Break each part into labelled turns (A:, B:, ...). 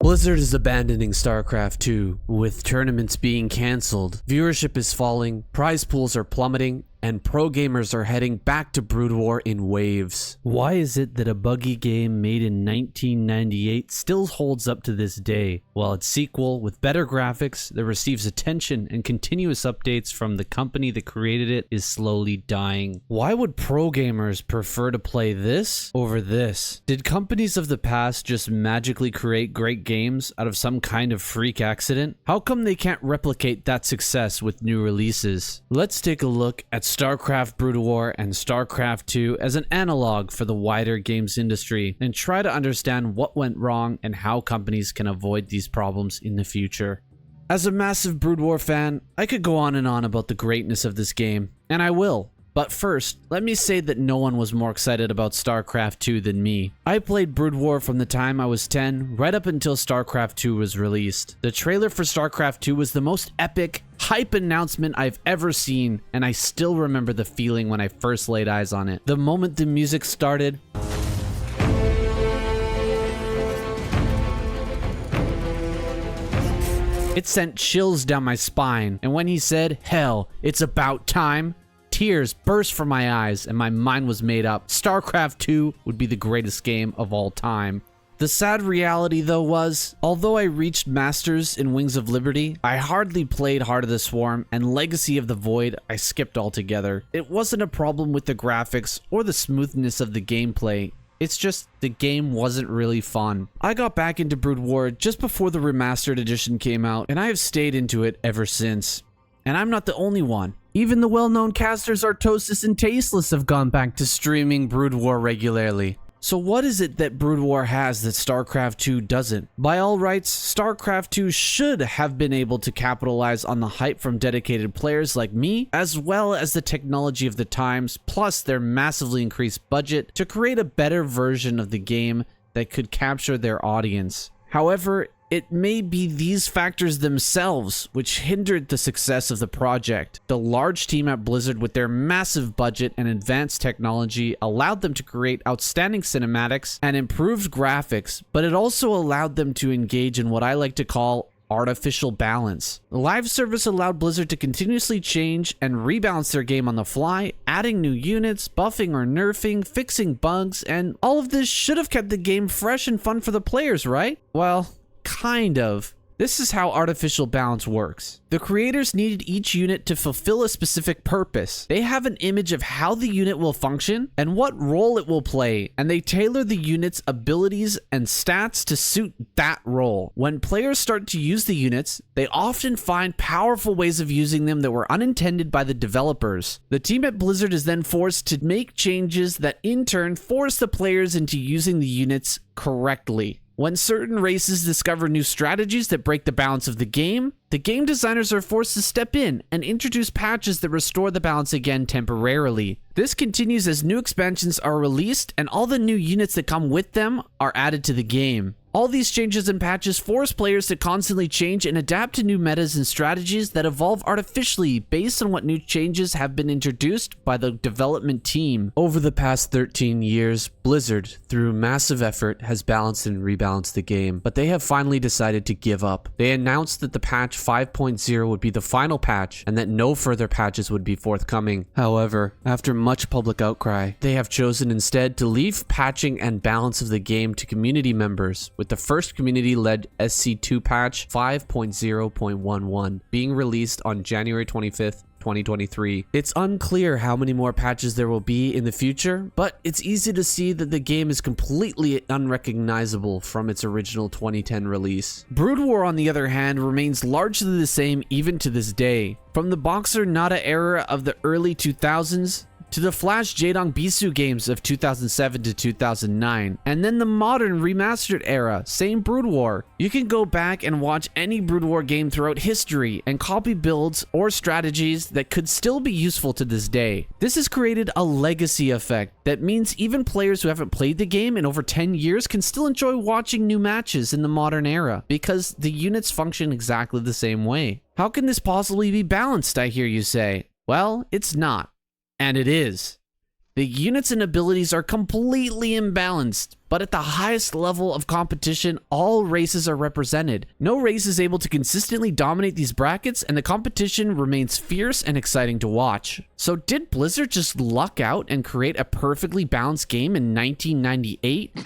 A: Blizzard is abandoning StarCraft 2, with tournaments being cancelled, viewership is falling, prize pools are plummeting, and pro gamers are heading back to Broodwar in waves. Why is it that a buggy game made in 1998 still holds up to this day, while its sequel, with better graphics that receives attention and continuous updates from the company that created it, is slowly dying? Why would pro gamers prefer to play this over this? Did companies of the past just magically create great games out of some kind of freak accident? How come they can't replicate that success with new releases? Let's take a look at StarCraft Broodwar and StarCraft 2 as an analog for the wider games industry, and try to understand what went wrong and how companies can avoid these problems in the future. As a massive Broodwar fan, I could go on and on about the greatness of this game, and I will. But first, let me say that no one was more excited about StarCraft 2 than me. I played Broodwar from the time I was 10, right up until StarCraft 2 was released. The trailer for StarCraft 2 was the most epic, hype announcement I've ever seen, and I still remember the feeling when I first laid eyes on it. The moment the music started, it sent chills down my spine, and when he said, "Hell, it's about time," tears burst from my eyes and my mind was made up. StarCraft 2 would be the greatest game of all time. The sad reality though was, although I reached Masters in Wings of Liberty, I hardly played Heart of the Swarm, and Legacy of the Void I skipped altogether. It wasn't a problem with the graphics or the smoothness of the gameplay. It's just the game wasn't really fun. I got back into Broodwar just before the Remastered edition came out, and I have stayed into it ever since. And I'm not the only one. Even the well-known casters Artosis and Tasteless have gone back to streaming Broodwar regularly. So what is it that Broodwar has that StarCraft 2 doesn't? By all rights, StarCraft 2 should have been able to capitalize on the hype from dedicated players like me, as well as the technology of the times, plus their massively increased budget to create a better version of the game that could capture their audience. However, it may be these factors themselves which hindered the success of the project. The large team at Blizzard, with their massive budget and advanced technology, allowed them to create outstanding cinematics and improved graphics, but it also allowed them to engage in what I like to call artificial balance. The live service allowed Blizzard to continuously change and rebalance their game on the fly, adding new units, buffing or nerfing, fixing bugs, and all of this should have kept the game fresh and fun for the players, right? Well, kind of. This is how artificial balance works. The creators needed each unit to fulfill a specific purpose. They have an image of how the unit will function and what role it will play, and they tailor the unit's abilities and stats to suit that role. When players start to use the units, they often find powerful ways of using them that were unintended by the developers. The team at Blizzard is then forced to make changes that in turn force the players into using the units correctly. When certain races discover new strategies that break the balance of the game designers are forced to step in and introduce patches that restore the balance again temporarily. This continues as new expansions are released and all the new units that come with them are added to the game. All these changes and patches force players to constantly change and adapt to new metas and strategies that evolve artificially based on what new changes have been introduced by the development team. Over the past 13 years, Blizzard, through massive effort, has balanced and rebalanced the game, but they have finally decided to give up. They announced that the patch 5.0 would be the final patch and that no further patches would be forthcoming. However, after much public outcry, they have chosen instead to leave patching and balance of the game to community members, with the first community-led Sc2 patch 5.0.11 being released on January 25th, 2023. It's unclear how many more patches there will be in the future, but it's easy to see that the game is completely unrecognizable from its original 2010 release. Broodwar, on the other hand, remains largely the same even to this day. From the Boxer Nada era of the early 2000s, to the Flash Jaedong Bisu games of 2007 to 2009, and then the modern remastered era, same Broodwar. You can go back and watch any Broodwar game throughout history and copy builds or strategies that could still be useful to this day. This has created a legacy effect that means even players who haven't played the game in over 10 years can still enjoy watching new matches in the modern era because the units function exactly the same way. How can this possibly be balanced, I hear you say? Well, it's not. And it is. The units and abilities are completely imbalanced, but at the highest level of competition, all races are represented. No race is able to consistently dominate these brackets, and the competition remains fierce and exciting to watch. So did Blizzard just luck out and create a perfectly balanced game in 1998?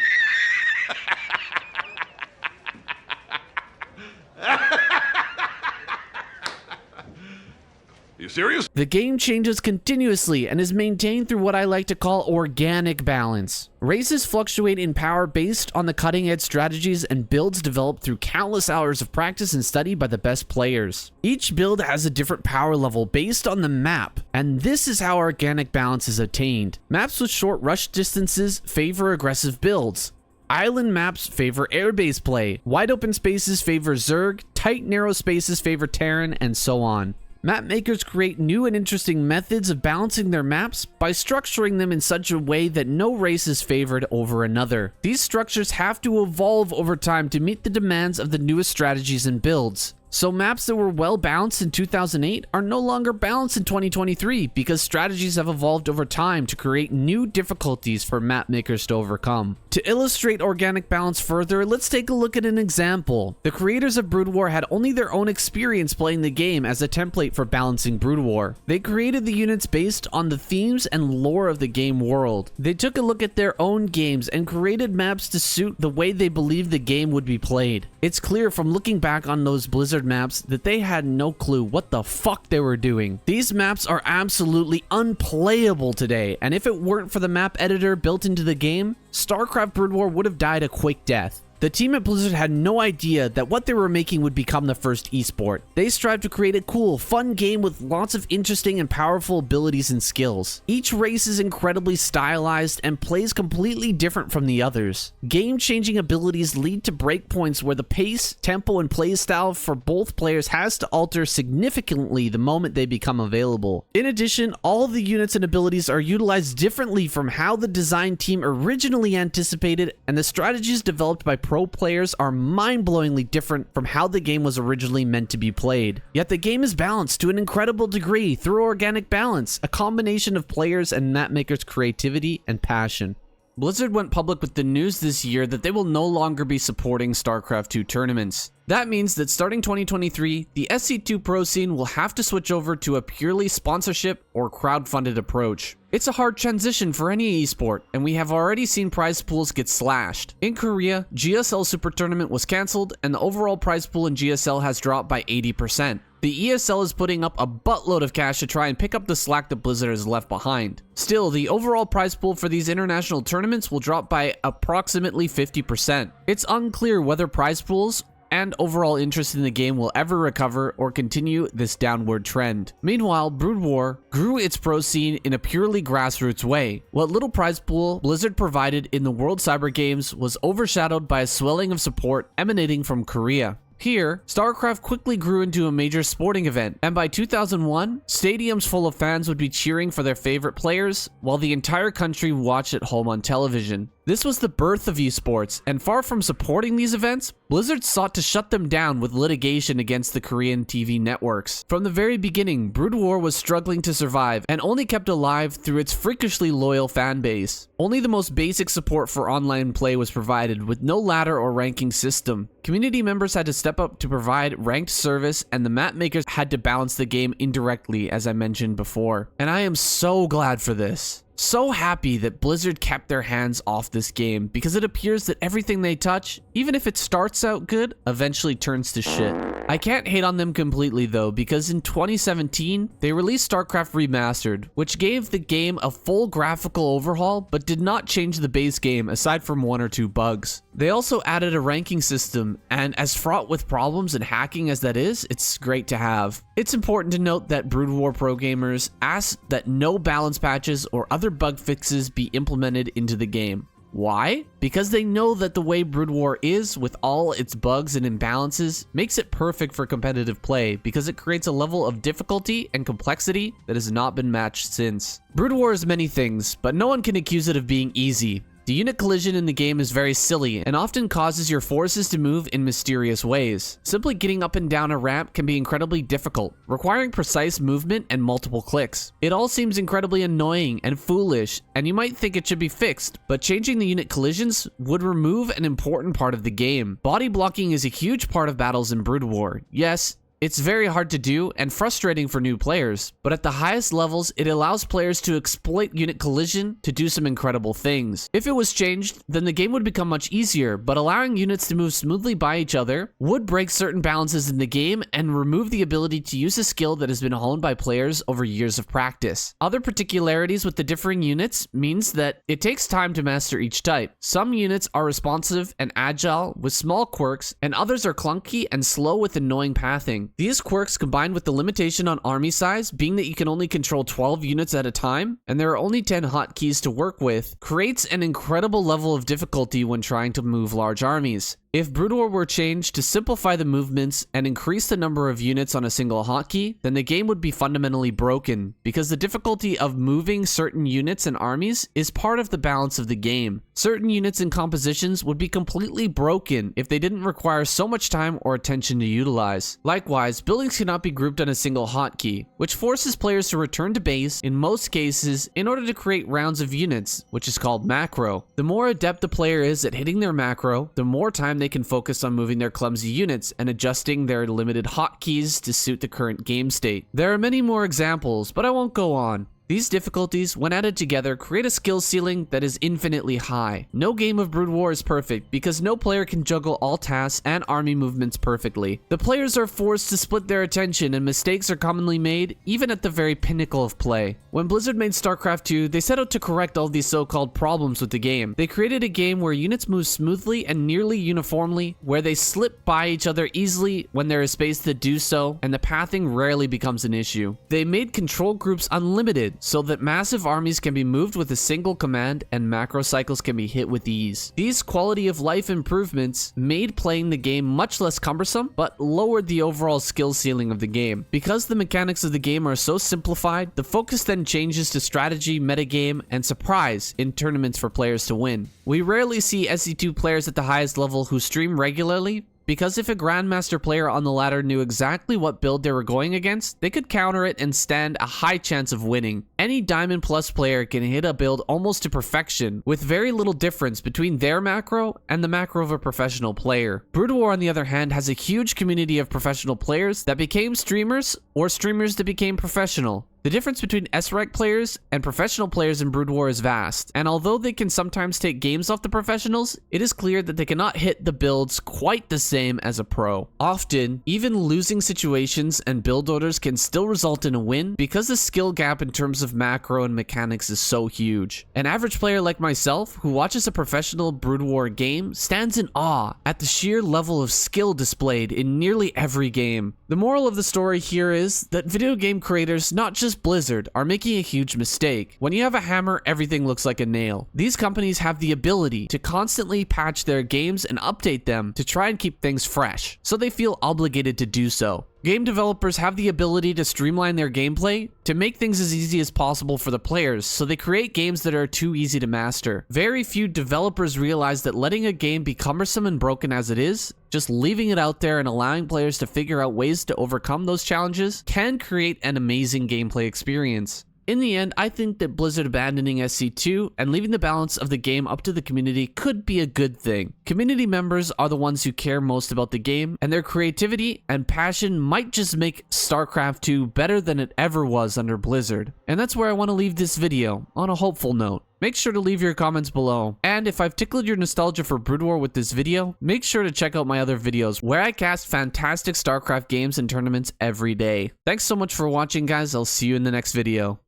B: You serious?
A: The game changes continuously and is maintained through what I like to call organic balance. Races fluctuate in power based on the cutting-edge strategies and builds developed through countless hours of practice and study by the best players. Each build has a different power level based on the map, and this is how organic balance is attained. Maps with short rush distances favor aggressive builds. Island maps favor airbase play. Wide open spaces favor Zerg. Tight narrow spaces favor Terran, and so on. Map makers create new and interesting methods of balancing their maps by structuring them in such a way that no race is favored over another. These structures have to evolve over time to meet the demands of the newest strategies and builds. So maps that were well balanced in 2008 are no longer balanced in 2023 because strategies have evolved over time to create new difficulties for map makers to overcome. To illustrate organic balance further, let's take a look at an example. The creators of Broodwar had only their own experience playing the game as a template for balancing Broodwar. They created the units based on the themes and lore of the game world. They took a look at their own games and created maps to suit the way they believed the game would be played. It's clear from looking back on those Blizzard maps that they had no clue what the fuck they were doing. These maps are absolutely unplayable today, and if it weren't for the map editor built into the game, StarCraft Broodwar would have died a quick death. The team at Blizzard had no idea that what they were making would become the first esport. They strived to create a cool, fun game with lots of interesting and powerful abilities and skills. Each race is incredibly stylized and plays completely different from the others. Game-changing abilities lead to breakpoints where the pace, tempo, and playstyle for both players has to alter significantly the moment they become available. In addition, all of the units and abilities are utilized differently from how the design team originally anticipated, and the strategies developed by pro players are mind-blowingly different from how the game was originally meant to be played. Yet the game is balanced to an incredible degree through organic balance, a combination of players and map makers' creativity and passion. Blizzard went public with the news this year that they will no longer be supporting StarCraft 2 tournaments. That means that starting 2023, the Sc2 Pro scene will have to switch over to a purely sponsorship or crowd-funded approach. It's a hard transition for any esport, and we have already seen prize pools get slashed. In Korea, GSL Super Tournament was cancelled, and the overall prize pool in GSL has dropped by 80%. The ESL is putting up a buttload of cash to try and pick up the slack that Blizzard has left behind. Still, the overall prize pool for these international tournaments will drop by approximately 50%. It's unclear whether prize pools and overall interest in the game will ever recover or continue this downward trend. Meanwhile, Broodwar grew its pro scene in a purely grassroots way. What little prize pool Blizzard provided in the World Cyber Games was overshadowed by a swelling of support emanating from Korea. Here, StarCraft quickly grew into a major sporting event, and by 2001, stadiums full of fans would be cheering for their favorite players, while the entire country watched at home on television. This was the birth of esports, and far from supporting these events, Blizzard sought to shut them down with litigation against the Korean TV networks. From the very beginning, Broodwar was struggling to survive, and only kept alive through its freakishly loyal fan base. Only the most basic support for online play was provided, with no ladder or ranking system. Community members had to step up to provide ranked service, and the map makers had to balance the game indirectly, as I mentioned before. And I am so glad for this. So happy that Blizzard kept their hands off this game, because it appears that everything they touch, even if it starts out good, eventually turns to shit. I can't hate on them completely though, because in 2017, they released StarCraft Remastered, which gave the game a full graphical overhaul, but did not change the base game aside from one or two bugs. They also added a ranking system, and as fraught with problems and hacking as that is, it's great to have. It's important to note that Broodwar pro gamers asked that no balance patches or other bug fixes be implemented into the game. Why? Because they know that the way Broodwar is, with all its bugs and imbalances, makes it perfect for competitive play because it creates a level of difficulty and complexity that has not been matched since. Broodwar is many things, but no one can accuse it of being easy. The unit collision in the game is very silly and often causes your forces to move in mysterious ways. Simply getting up and down a ramp can be incredibly difficult, requiring precise movement and multiple clicks. It all seems incredibly annoying and foolish, and you might think it should be fixed, but changing the unit collisions would remove an important part of the game. Body blocking is a huge part of battles in Broodwar. Yes, it's very hard to do and frustrating for new players, but at the highest levels, it allows players to exploit unit collision to do some incredible things. If it was changed, then the game would become much easier, but allowing units to move smoothly by each other would break certain balances in the game and remove the ability to use a skill that has been honed by players over years of practice. Other particularities with the differing units means that it takes time to master each type. Some units are responsive and agile with small quirks, and others are clunky and slow with annoying pathing. These quirks, combined with the limitation on army size, being that you can only control 12 units at a time, and there are only 10 hotkeys to work with, creates an incredible level of difficulty when trying to move large armies. If Broodwar were changed to simplify the movements and increase the number of units on a single hotkey, then the game would be fundamentally broken, because the difficulty of moving certain units and armies is part of the balance of the game. Certain units and compositions would be completely broken if they didn't require so much time or attention to utilize. Likewise, buildings cannot be grouped on a single hotkey, which forces players to return to base in most cases in order to create rounds of units, which is called macro. The more adept the player is at hitting their macro, the more time they can focus on moving their clumsy units and adjusting their limited hotkeys to suit the current game state. There are many more examples, but I won't go on. These difficulties, when added together, create a skill ceiling that is infinitely high. No game of Broodwar is perfect because no player can juggle all tasks and army movements perfectly. The players are forced to split their attention and mistakes are commonly made even at the very pinnacle of play. When Blizzard made StarCraft 2, they set out to correct all these so-called problems with the game. They created a game where units move smoothly and nearly uniformly, where they slip by each other easily when there is space to do so, and the pathing rarely becomes an issue. They made control groups unlimited, so that massive armies can be moved with a single command and macro cycles can be hit with ease. These quality of life improvements made playing the game much less cumbersome, but lowered the overall skill ceiling of the game. Because the mechanics of the game are so simplified, the focus then changes to strategy, metagame, and surprise in tournaments for players to win. We rarely see Sc2 players at the highest level who stream regularly, because if a Grandmaster player on the ladder knew exactly what build they were going against, they could counter it and stand a high chance of winning. Any Diamond Plus player can hit a build almost to perfection, with very little difference between their macro and the macro of a professional player. Broodwar, on the other hand, has a huge community of professional players that became streamers, or streamers that became professional. The difference between S-rank players and professional players in Broodwar is vast, and although they can sometimes take games off the professionals, it is clear that they cannot hit the builds quite the same as a pro. Often, even losing situations and build orders can still result in a win because the skill gap in terms of macro and mechanics is so huge. An average player like myself, who watches a professional Broodwar game, stands in awe at the sheer level of skill displayed in nearly every game. The moral of the story here is that video game creators, not just Blizzard, are making a huge mistake. When you have a hammer, everything looks like a nail. These companies have the ability to constantly patch their games and update them to try and keep things fresh, so they feel obligated to do so. Game developers have the ability to streamline their gameplay to make things as easy as possible for the players, so they create games that are too easy to master. Very few developers realize that letting a game be cumbersome and broken as it is, just leaving it out there and allowing players to figure out ways to overcome those challenges, can create an amazing gameplay experience. In the end, I think that Blizzard abandoning Sc2 and leaving the balance of the game up to the community could be a good thing. Community members are the ones who care most about the game, and their creativity and passion might just make StarCraft 2 better than it ever was under Blizzard. And that's where I want to leave this video, on a hopeful note. Make sure to leave your comments below. And if I've tickled your nostalgia for Broodwar with this video, make sure to check out my other videos where I cast fantastic StarCraft games and tournaments every day. Thanks so much for watching, guys. I'll see you in the next video.